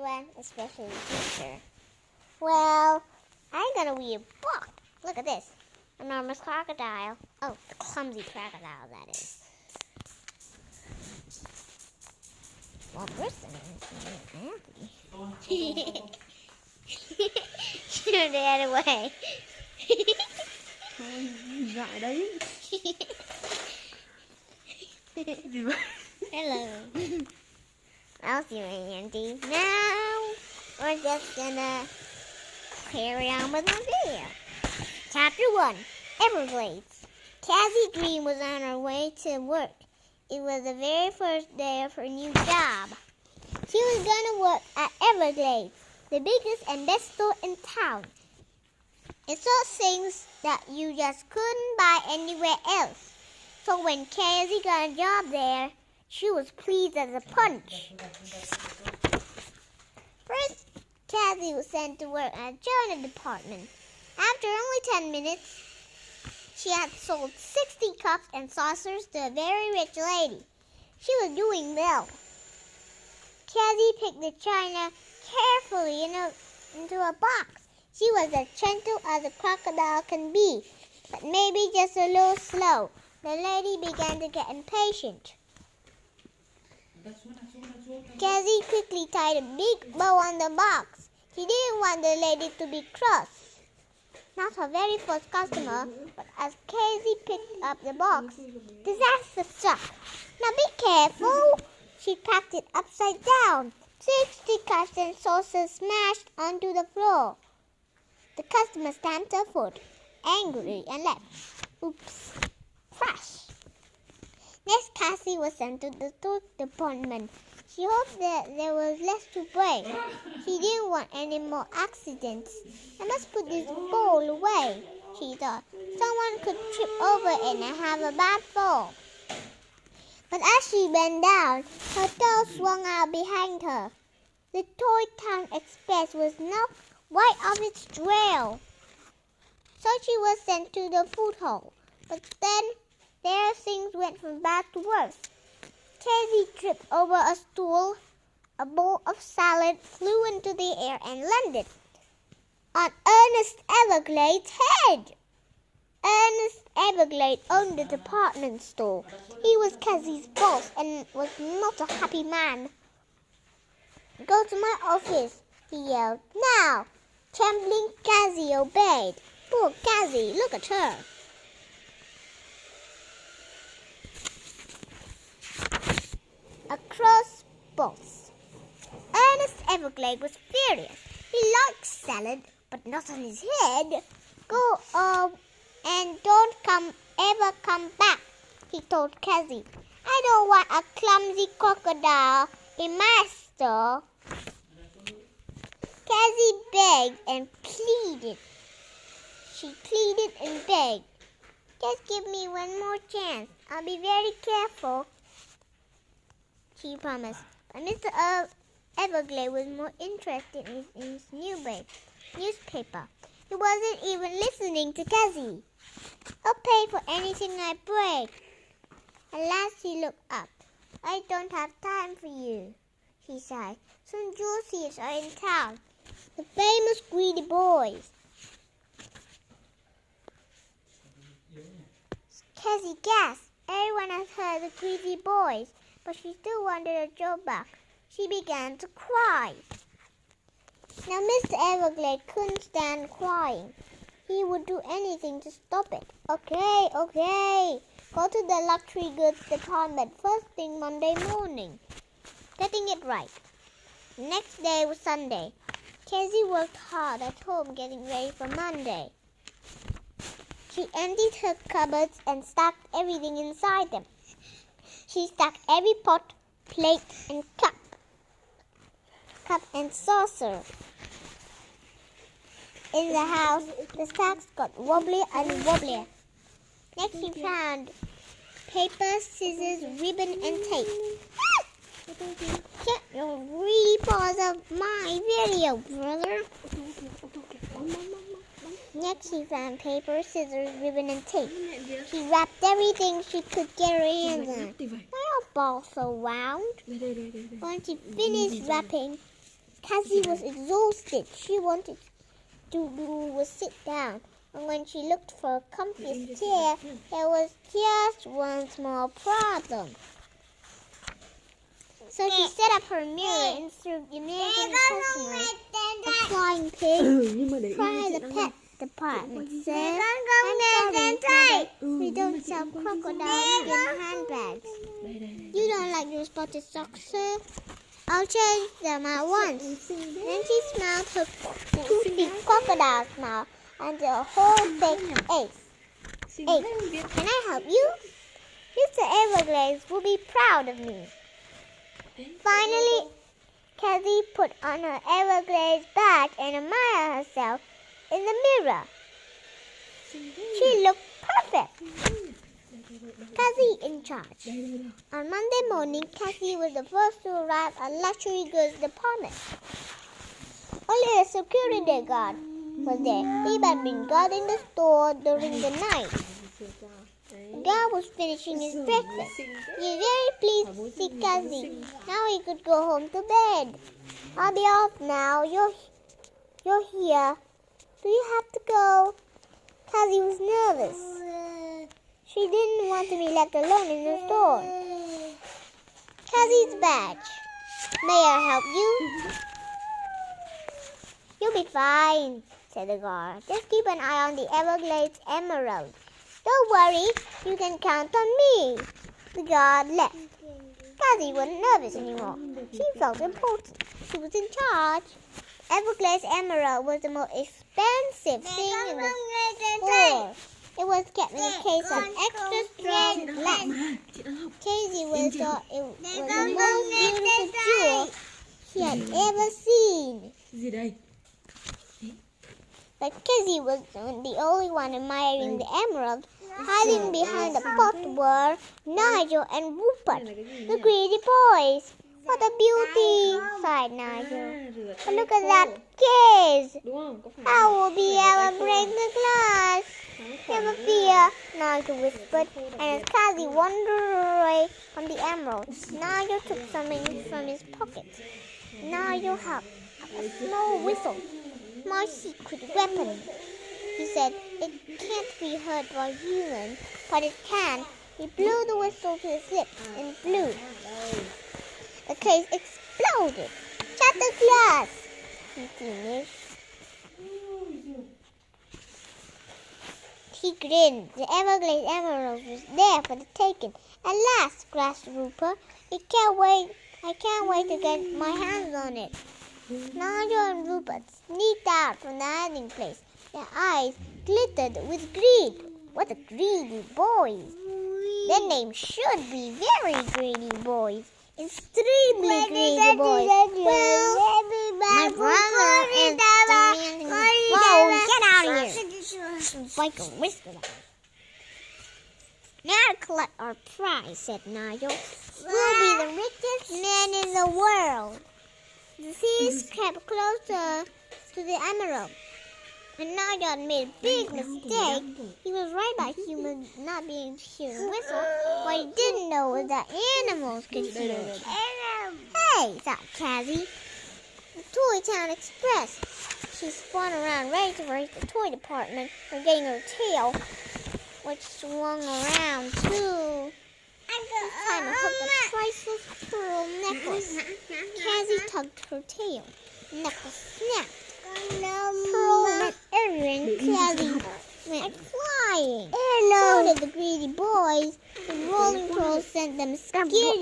everyone, especially the teacher. Well, I'm gonna read a book. Look at this. Enormous crocodile. Oh, the clumsy crocodile, that is. Well, first I'm going to see Anthony. Turn the other way. Dại đấy. Gì vậy? Hello. I'll see you, Auntie. Now, we're just gonna carry on with my video. Chapter 1, Everglades. Cassie Green was on her way to work. It was the very first day of her new job. She was gonna work at Everglades, the biggest and best store in town. It sold things that you just couldn't buy anywhere else. So when Cassie got a job there, she was pleased as a punch. First, Cassie was sent to work at the china department. After only 10 minutes, she had sold 60 cups and saucers to a very rich lady. She was doing well. Cassie picked the china carefully into a box. She was as gentle as a crocodile can be, but maybe just a little slow. The lady began to get impatient. Cassie quickly tied a big bow on the box. She didn't want the lady to be cross. Not her very first customer, but as Cassie picked up the box, disaster struck. Now be careful! She packed it upside down. 60 cups and saucers smashed onto the floor. The customer stamped her foot, angry, and left. Oops. Crash. Next, Cassie was sent to the store department. She hoped that there was less to break. She didn't want any more accidents. I must put this bowl away, she thought. Someone could trip over it and have a bad fall. But as she bent down, her tail swung out behind her. The Toy Town Express was knocked right off its trail. So she was sent to the food hall. But then, there things went from bad to worse. Cassie tripped over a stool. A bowl of salad flew into the air and landed on Ernest Everglade's head. Ernest Everglade owned the department store. He was Cassie's boss and was not a happy man. Go to my office, he yelled. Now! Trembling Cassie obeyed. Poor Cassie, look at her. A cross boss. Ernest Everglade was furious. He liked salad, but not on his head. Go and don't ever come back, he told Cassie. I don't want a clumsy crocodile in my store. Cassie begged and pleaded. She pleaded and begged. Just give me one more chance. I'll be very careful, she promised. But Mr. Everglade was more interested in his newspaper. He wasn't even listening to Cassie. I'll pay for anything I break. At last he looked up. I don't have time for you, he sighed. Some jewel thieves are in town. The famous greedy boys. Cassie gasped. Everyone had heard the greedy boys, but she still wanted a job back. She began to cry. Now Mr. Everglade couldn't stand crying. He would do anything to stop it. Okay. Go to the luxury goods department first thing Monday morning. Getting it right. The next day was Sunday. Cassie worked hard at home getting ready for Monday. She emptied her cupboards and stacked everything inside them. She stacked every pot, plate, and cup and saucer. In the house, the stacks got wobblier and wobblier. Next, she found paper, scissors, ribbon, and tape. Get your greedy paws off my video, brother. Next, she found paper, scissors, ribbon, and tape. She wrapped everything she could get her hands on. Why are balls so round? When she finished wrapping, Cassie was exhausted. She wanted to sit down. And when she looked for a comfy chair, there was just one small problem. So she set up her mirror and served the American customer a flying pig. Try the pet department said, "I'm sorry, mother, we don't sell crocodile skin handbags. You don't like your spotted socks, sir? I'll change them at once." Then she smelled her toothy crocodile smile and the whole thing ached. "Can I help you? Mr. Everglades will be proud of me." Finally, Cassie put on her Everglades badge and admired herself in the mirror. She looked perfect. Cassie in charge. On Monday morning, Cassie was the first to arrive at luxury goods department. Only a security guard was there. He had been guarding the store during the night. The guard was finishing his breakfast. He was very pleased to see Cassie. Now he could go home to bed. "I'll be off now. You're here. Do you have to go?" Cassie was nervous. She didn't want to be left alone in the store. Cassie's badge. "May I help you?" "You'll be fine," said the guard. "Just keep an eye on the Everglades emerald. Don't worry, you can count on me." The guard left. Cassie wasn't nervous anymore. She felt important. She was in charge. Everglades emerald was the most expensive thing in the store. It was kept in a case of extra strong glass. Cassie thought it was the most beautiful jewel she had ever seen. But Cassie wasn't the only one admiring the emerald. Hiding behind the pot were Nigel and Rupert, the greedy boys. "What a beauty!" sighed Nigel. "But look at that case! How will we ever break the glass?" "Never fear," Nigel whispered, and as Cassie wandered away from the emerald, Nigel took something from his pocket. Nigel had a small whistle. "My secret weapon," he said. "It can't be heard by humans, but it can." He blew the whistle to his lips and blew. The case exploded. "Shatter glass," he finished. He grinned. The Everglades emerald was there for the taking. "At last," gasped Rupert. I can't wait to get my hands on it." Nigel and Rupert sneaked out from the hiding place. Their eyes glittered with greed. What a greedy boys! Their name should be very greedy boys. Extremely greedy boys. "Well, my brother and the man in the phone, get out of here!" Like a whisper. "Now to collect our prize," said Nigel. "We'll be the richest men in the world." The thieves kept closer to the emerald. And Nigel had made a big mistake. He was right about humans not being able to hear the whistle. What he didn't know was that animals could hear it. "Hey," thought Cassie. "The Toy Town Express." She spun around, ready to race the toy department, forgetting her tail, which swung around too. This time it hooked a priceless pearl necklace. Cassie tugged her tail. The necklace snapped. Pearl went everywhere and Cassie went flying. So did the greedy boys. The rolling pearls sent them skidding.